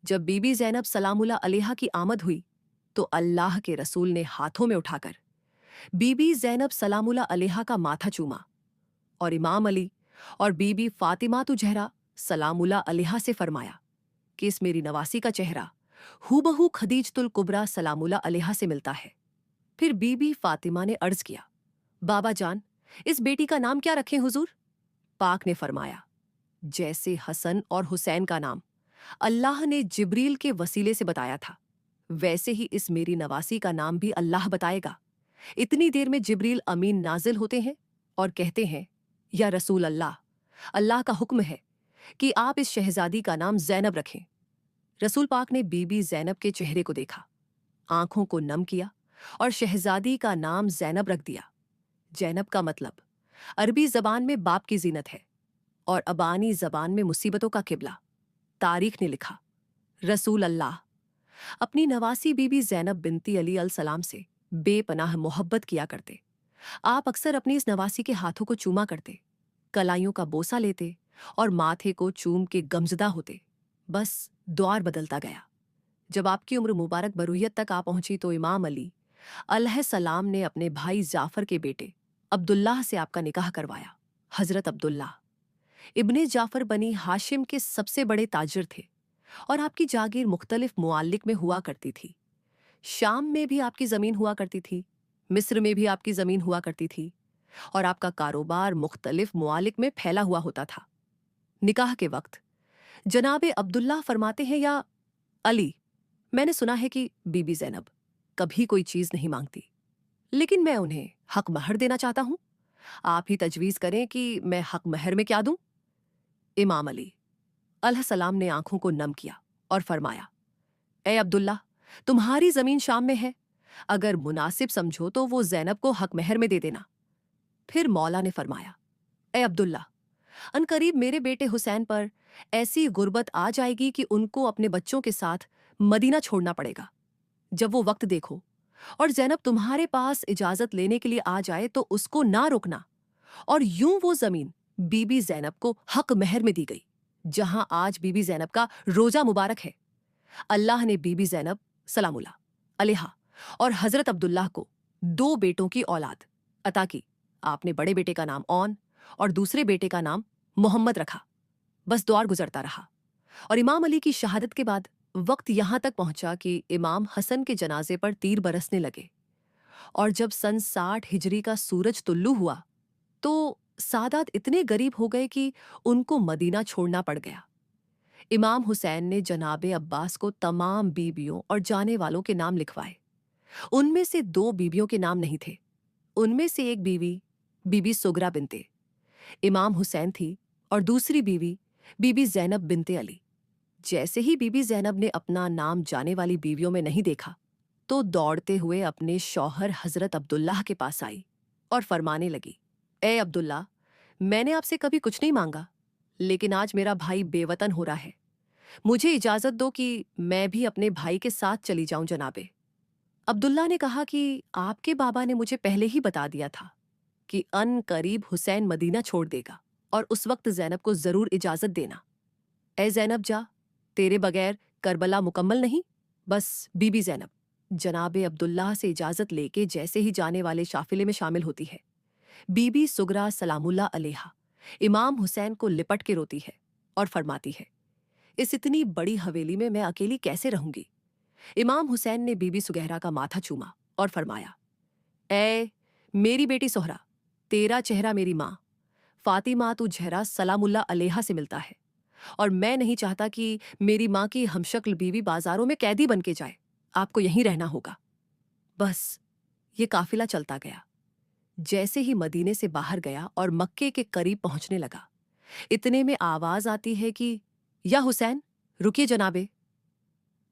जब बीबी ज़ैनब सलामुल्लाह अलैहा की आमद हुई तो अल्लाह के रसूल ने हाथों में उठाकर बीबी ज़ैनब सलामुल्लाह अलैहा का माथा चूमा और इमाम अली और बीबी फातिमा तु ज़हरा सलामुल्लाह अलैहा से फरमाया कि इस मेरी नवासी का चेहरा हूबहू खदीजतुल कुबरा सलामुल्लाह अलैहा से मिलता है। फिर बीबी फातिमा ने अर्ज किया, बाबा जान, इस बेटी का नाम क्या रखें हुजूर? पाक ने फरमाया, जैसे हसन और हुसैन का नाम अल्लाह ने जिब्रील के वसीले से बताया था, वैसे ही इस मेरी नवासी का नाम भी अल्लाह बताएगा। इतनी देर में जिब्रील अमीन नाजिल होते हैं और कहते हैं, या रसूल अल्लाह, अल्लाह का हुक्म है कि आप इस शहजादी का नाम ज़ैनब रखें। रसूल पाक ने बीबी ज़ैनब के चेहरे को देखा, आंखों को नम किया और शहजादी का नाम ज़ैनब रख दिया। ज़ैनब का मतलब अरबी जबान में बाप की जीनत है और अबानी जबान में मुसीबतों का किबला। तारीख ने लिखा, रसूल अल्लाह अपनी नवासी बीबी ज़ैनब बिनती अली अल सलाम से बेपनाह मोहब्बत किया करते। आप अक्सर अपनी इस नवासी के हाथों को चूमा करते, कलाइयों का बोसा लेते और माथे को चूम के गमजदा होते। बस द्वार बदलता गया। जब आपकी उम्र मुबारक बरूहियत तक आ पहुंची तो इमाम अली अलैहिस्सलाम ने अपने भाई जाफर के बेटे अब्दुल्लाह से आपका निकाह करवाया। हजरत अब्दुल्लाह इब्ने जाफर बनी हाशिम के सबसे बड़े ताजिर थे और आपकी जागीर मुख्तलिफ मुआल्लिक में हुआ करती थी। शाम में भी आपकी ज़मीन हुआ करती थी, मिस्र में भी आपकी ज़मीन हुआ करती थी और आपका कारोबार मुख्तलिफ मुआल्लिक में फैला हुआ होता था। निकाह के वक्त जनाबे अब्दुल्लाह फरमाते हैं, या अली, मैंने सुना है कि बीबी ज़ैनब कभी कोई चीज़ नहीं मांगती, लेकिन मैं उन्हें हक महर देना चाहता हूँ। आप ही तजवीज़ करें कि मैं हक महर में क्या दूं? इमाम अली अलैहिस्सलाम ने आंखों को नम किया और फरमाया, ए अब्दुल्ला, तुम्हारी जमीन शाम में है, अगर मुनासिब समझो तो वो ज़ैनब को हक महर में दे देना। फिर मौला ने फरमाया, ए अब्दुल्ला, अनकरीब मेरे बेटे हुसैन पर ऐसी गुर्बत आ जाएगी कि उनको अपने बच्चों के साथ मदीना छोड़ना पड़ेगा। जब वो वक्त देखो और ज़ैनब तुम्हारे पास इजाजत लेने के लिए आ जाए तो उसको ना रोकना। और यूं वो जमीन बीबी ज़ैनब को हक महर में दी गई, जहां आज बीबी ज़ैनब का रोजा मुबारक है। अल्लाह ने बीबी ज़ैनब सलामुल्लाह अलैहा और हजरत अब्दुल्लाह को दो बेटों की औलाद अता की। आपने बड़े बेटे का नाम औन और दूसरे बेटे का नाम मोहम्मद रखा। बस दौर गुजरता रहा और इमाम अली की शहादत के बाद वक्त यहां तक पहुंचा कि इमाम हसन के जनाजे पर तीर बरसने लगे और जब सन 60 हिजरी का सूरज तुल्लू हुआ तो सादात इतने गरीब हो गए कि उनको मदीना छोड़ना पड़ गया। इमाम हुसैन ने जनाबे अब्बास को तमाम बीबियों और जाने वालों के नाम लिखवाए। उनमें से दो बीबियों के नाम नहीं थे। उनमें से एक बीवी बीबी सुगरा बिनते इमाम हुसैन थी और दूसरी बीवी बीबी ज़ैनब बिनते अली। जैसे ही बीबी ज़ैनब ने अपना नाम जाने वाली बीवियों में नहीं देखा तो दौड़ते हुए अपने शौहर हजरत अब्दुल्लाह के पास आई और फरमाने लगी, ए अब्दुल्ला, मैंने आपसे कभी कुछ नहीं मांगा, लेकिन आज मेरा भाई बेवतन हो रहा है। मुझे इजाजत दो कि मैं भी अपने भाई के साथ चली जाऊं जनाबे। अब्दुल्ला ने कहा कि आपके बाबा ने मुझे पहले ही बता दिया था कि अन करीब हुसैन मदीना छोड़ देगा और उस वक्त ज़ैनब को जरूर इजाजत देना। ए ज़ैनब जा, तेरे बगैर करबला मुकम्मल नहीं। बस बीबी ज़ैनब जनाबे अब्दुल्लाह से इजाजत लेके जैसे ही जाने वाले काफिले में शामिल होती है, बीबी सुगरा सलामुल्लाह अलैहा इमाम हुसैन को लिपट के रोती है और फरमाती है, इस इतनी बड़ी हवेली में मैं अकेली कैसे रहूंगी? इमाम हुसैन ने बीबी सुगहरा का माथा चूमा और फरमाया, ए मेरी बेटी सोहरा, तेरा चेहरा मेरी माँ फातिमा तु ज़हरा सलामुल्लाह अलैहा से मिलता है और मैं नहीं चाहता कि मेरी माँ की हमशक्ल बीवी बाजारों में कैदी बन के जाए। आपको यहीं रहना होगा। बस ये काफिला चलता गया। जैसे ही मदीने से बाहर गया और मक्के के करीब पहुंचने लगा, इतने में आवाज आती है कि या हुसैन, रुकिए जनाबे।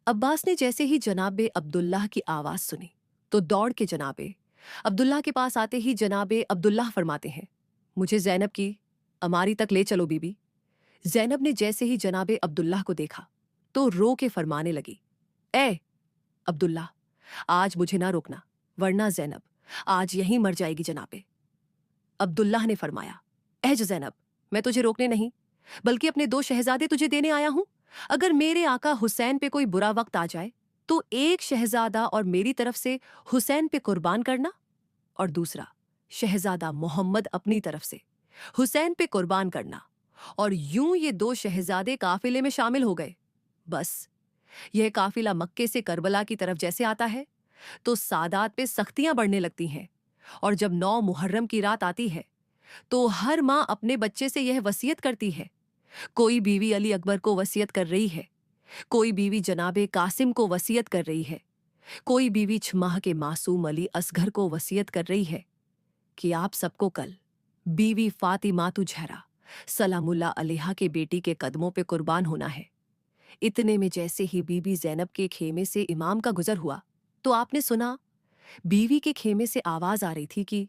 अब्बास ने जैसे ही जनाबे अब्दुल्लाह की आवाज सुनी तो दौड़ के जनाबे अब्दुल्लाह के पास आते ही जनाबे अब्दुल्लाह फरमाते हैं, मुझे ज़ैनब की अमारी तक ले चलो बीबी। ज़ैनब ने जैसे ही जनाबे अब्दुल्लाह को देखा तो रो के फरमाने लगी, ए अब्दुल्लाह, आज मुझे ना रोकना, वरना ज़ैनब आज यहीं मर जाएगी जनाबे। अब्दुल्लाह ने फरमाया, एह ज़ैनब, मैं तुझे रोकने नहीं बल्कि अपने दो शहजादे तुझे देने आया हूं। अगर मेरे आका हुसैन पे कोई बुरा वक्त आ जाए तो एक शहजादा और मेरी तरफ से हुसैन पे कुर्बान करना, और दूसरा शहजादा मोहम्मद अपनी तरफ से हुसैन पे कुर्बान करना, और यूं ये दो शहजादे काफिले में शामिल हो गए। बस यह काफिला मक्के से करबला की तरफ जैसे आता है तो सादात पे सख्तियां बढ़ने लगती हैं, और जब 9 मुहर्रम की रात आती है तो हर माँ अपने बच्चे से यह वसीयत करती है। कोई बीवी अली अकबर को वसीयत कर रही है, कोई बीवी जनाबे कासिम को वसीयत कर रही है, कोई बीवी छमाह के मासूम अली असगर को वसीयत कर रही है कि आप सबको कल बीवी फातिमातु ज़हरा सलामुल्लाह अलैहा के बेटी के कदमों पे कुर्बान होना है। इतने में जैसे ही बीबी ज़ैनब के खेमे से इमाम का गुजर हुआ तो आपने सुना, बीवी के खेमे से आवाज आ रही थी कि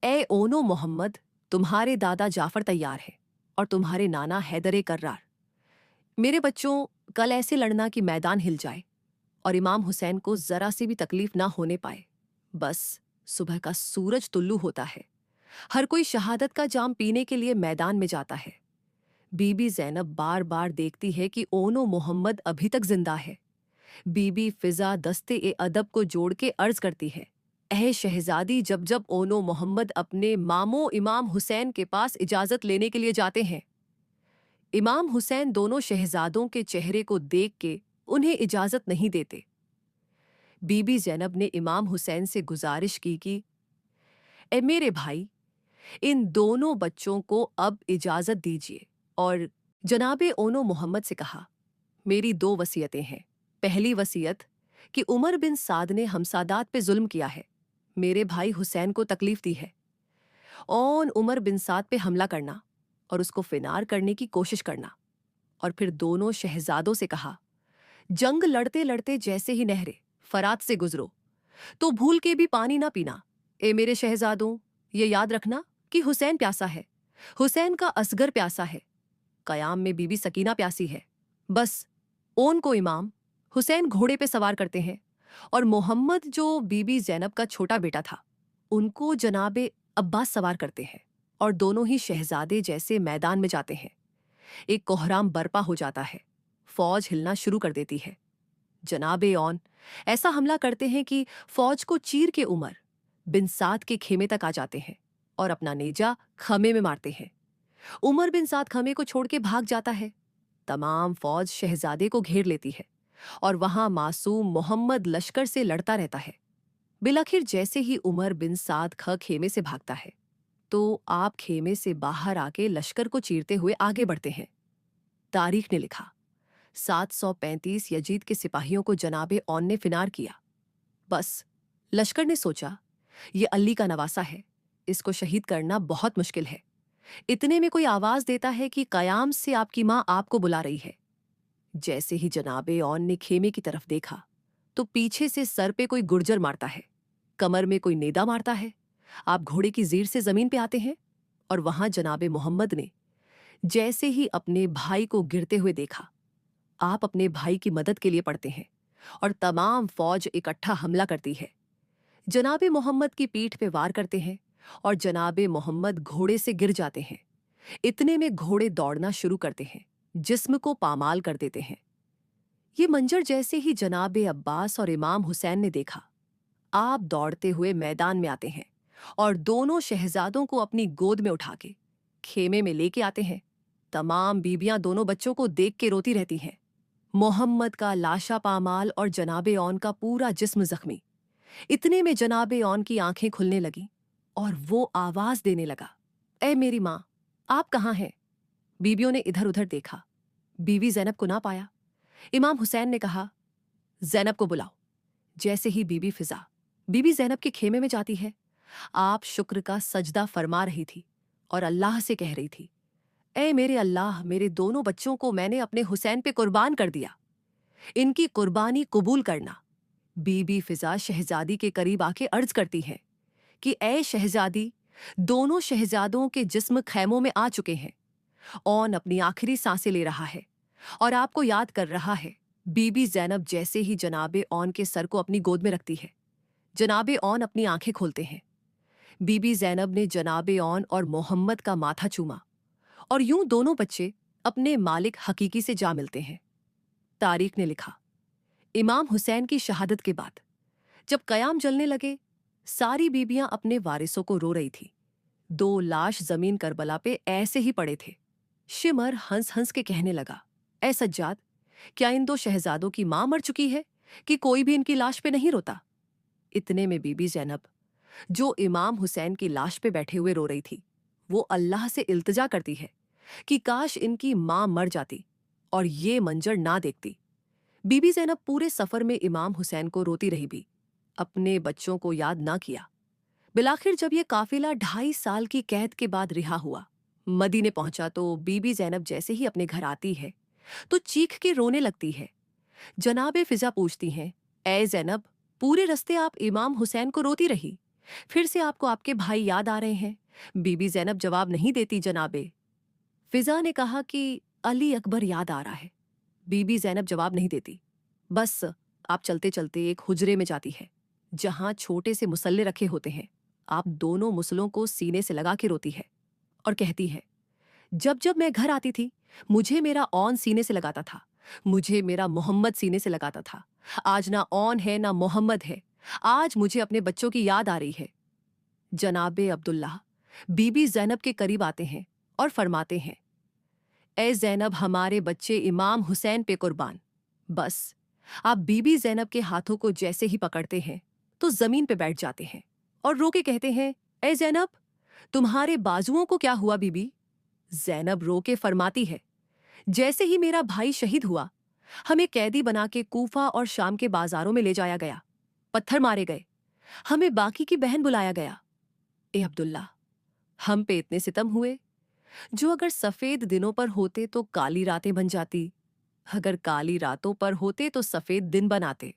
ए ओनो मोहम्मद, तुम्हारे दादा जाफर तैयार है और तुम्हारे नाना हैदर कर्रार। मेरे बच्चों, कल ऐसे लड़ना कि मैदान हिल जाए और इमाम हुसैन को जरा सी भी तकलीफ ना होने पाए। बस सुबह का सूरज तुल्लू होता है, हर कोई शहादत का जाम पीने के लिए मैदान में जाता है। बीबी ज़ैनब बार बार देखती है कि ओनो मोहम्मद अभी तक जिंदा है। बीबी फिजा दस्ते ए अदब को जोड़ के अर्ज करती है, ऐ शहजादी, जब जब ओनो मोहम्मद अपने मामो इमाम हुसैन के पास इजाजत लेने के लिए जाते हैं। इमाम हुसैन दोनों शहजादों के चेहरे को देख के उन्हें इजाजत नहीं देते। बीबी ज़ैनब ने इमाम हुसैन से गुजारिश की कि ए मेरे भाई, इन दोनों बच्चों को अब इजाजत दीजिए, और जनाबे ओनो मोहम्मद से कहा, मेरी 2 वसीयतें हैं। पहली वसीयत कि उमर बिन साद ने हमसादात पे जुल्म किया है, मेरे भाई हुसैन को तकलीफ दी है। और उमर बिन साद पे हमला करना और उसको फिनार करने की कोशिश करना। और फिर दोनों शहजादों से कहा, जंग लड़ते लड़ते जैसे ही नहरे फरात से गुजरो तो भूल के भी पानी ना पीना। ए मेरे शहजादों, ये याद रखना कि हुसैन प्यासा है, हुसैन का असगर प्यासा है, कयाम में बीबी सकीना प्यासी है। बस ओन को इमाम हुसैन घोड़े पे सवार करते हैं, और मोहम्मद जो बीबी ज़ैनब का छोटा बेटा था उनको जनाबे अब्बास सवार करते हैं, और दोनों ही शहजादे जैसे मैदान में जाते हैं। एक कोहराम बरपा हो जाता है, फौज हिलना शुरू कर देती है। जनाबे ऑन ऐसा हमला करते हैं कि फौज को चीर के उमर बिन साद के खेमे तक आ जाते हैं और अपना नेजा खमे में मारते हैं। उमर बिन साद खमे को छोड़ के भाग जाता है। तमाम फौज शहजादे को घेर लेती है और वहां मासूम मोहम्मद लश्कर से लड़ता रहता है। बिलाखिर जैसे ही उमर बिन साद खेमे से भागता है तो आप खेमे से बाहर आके लश्कर को चीरते हुए आगे बढ़ते हैं। तारीख ने लिखा, 735 यजीद के सिपाहियों को जनाबे ऑन ने फिनार किया। बस लश्कर ने सोचा, ये अली का नवासा है, इसको शहीद करना बहुत मुश्किल है। इतने में कोई आवाज देता है कि कयाम से आपकी माँ आपको बुला रही है। जैसे ही जनाबे ऑन ने खेमे की तरफ देखा तो पीछे से सर पे कोई गुर्जर मारता है, कमर में कोई नेदा मारता है। आप घोड़े की जीर से जमीन पे आते हैं और वहां जनाबे मोहम्मद ने जैसे ही अपने भाई को गिरते हुए देखा, आप अपने भाई की मदद के लिए पड़ते हैं और तमाम फौज इकट्ठा हमला करती है। जनाबे मोहम्मद की पीठ पे वार करते हैं और जनाबे मोहम्मद घोड़े से गिर जाते हैं। इतने में घोड़े दौड़ना शुरू करते हैं, जिस्म को पामाल कर देते हैं। ये मंजर जैसे ही जनाबे अब्बास और इमाम हुसैन ने देखा, आप दौड़ते हुए मैदान में आते हैं और दोनों शहजादों को अपनी गोद में उठा के खेमे में लेके आते हैं। तमाम बीबियां दोनों बच्चों को देख के रोती रहती हैं। मोहम्मद का लाशा पामाल और जनाबे ऑन का पूरा जिस्म जख्मी। इतने में जनाबे ऑन की आंखें खुलने लगी और वो आवाज देने लगा, ए मेरी माँ, आप कहाँ हैं? बीबियों ने इधर उधर देखा, बीवी ज़ैनब को ना पाया। इमाम हुसैन ने कहा, ज़ैनब को बुलाओ। जैसे ही बीबी फिजा बीबी ज़ैनब के खेमे में जाती है, आप शुक्र का सजदा फरमा रही थी और अल्लाह से कह रही थी, ए मेरे अल्लाह, मेरे दोनों बच्चों को मैंने अपने हुसैन पे कुर्बान कर दिया, इनकी कुर्बानी कबूल करना। बीबी फिजा शहजादी के करीब आके अर्ज करती है कि ए शहजादी, दोनों शहजादों के जिस्म खैमों में आ चुके हैं। ऑन अपनी आखिरी सांसें ले रहा है और आपको याद कर रहा है। बीबी ज़ैनब जैसे ही जनाबे ऑन के सर को अपनी गोद में रखती है, जनाबे ऑन अपनी आंखें खोलते हैं। बीबी ज़ैनब ने जनाबे ऑन और मोहम्मद का माथा चूमा और यूं दोनों बच्चे अपने मालिक हकीकी से जा मिलते हैं। तारीख ने लिखा, इमाम हुसैन की शहादत के बाद जब कयाम जलने लगे, सारी बीबियां अपने वारिसों को रो रही थी। 2 लाश जमीन करबला पे ऐसे ही पड़े थे। शिमर हंस हंस के कहने लगा, ऐ सज्जाद, क्या इन 2 शहजादों की मां मर चुकी है कि कोई भी इनकी लाश पे नहीं रोता? इतने में बीबी ज़ैनब, जो इमाम हुसैन की लाश पे बैठे हुए रो रही थी, वो अल्लाह से इल्तिजा करती है कि काश इनकी मां मर जाती और ये मंजर ना देखती। बीबी ज़ैनब पूरे सफर में इमाम हुसैन को रोती रही भी, अपने बच्चों को याद ना किया। बिलाखिर जब ये काफिला 2.5 साल की कैद के बाद रिहा हुआ, मदीने पहुंचा तो बीबी ज़ैनब जैसे ही अपने घर आती है तो चीख के रोने लगती है। जनाबे फिजा पूछती हैं, ऐ ज़ैनब, पूरे रस्ते आप इमाम हुसैन को रोती रही, फिर से आपको आपके भाई याद आ रहे हैं? बीबी ज़ैनब जवाब नहीं देती जनाबे। फिजा ने कहा कि अली अकबर याद आ रहा है। बीबी ज़ैनब जवाब नहीं देती। बस आप चलते चलते एक हुजरे में जाती है जहां छोटे से मुसल्ले रखे होते हैं। आप दोनों मुसलों को सीने से लगा के रोती है और कहती है, जब जब मैं घर आती थी मुझे मेरा औन सीने से लगाता था, मुझे मेरा मोहम्मद सीने से लगाता था। आज ना औन है ना मोहम्मद है, आज मुझे अपने बच्चों की याद आ रही है। जनाबे अब्दुल्लाह बीबी ज़ैनब के करीब आते हैं और फरमाते हैं, ए ज़ैनब, हमारे बच्चे इमाम हुसैन पे कुर्बान। बस आप बीबी ज़ैनब के हाथों को जैसे ही पकड़ते हैं तो जमीन पे बैठ जाते हैं और रो के कहते हैं, ए ज़ैनब, तुम्हारे बाजुओं को क्या हुआ बीबी? ज़ैनब रो के फरमाती है, जैसे ही मेरा भाई शहीद हुआ, हमें कैदी बना के कूफा और शाम के बाजारों में ले जाया गया, पत्थर मारे गए, हमें बाकी की बहन बुलाया गया। ए अब्दुल्ला, हम पे इतने सितम हुए जो अगर सफेद दिनों पर होते तो काली रातें बन जाती, अगर काली रातों पर होते तो सफेद दिन बनाते।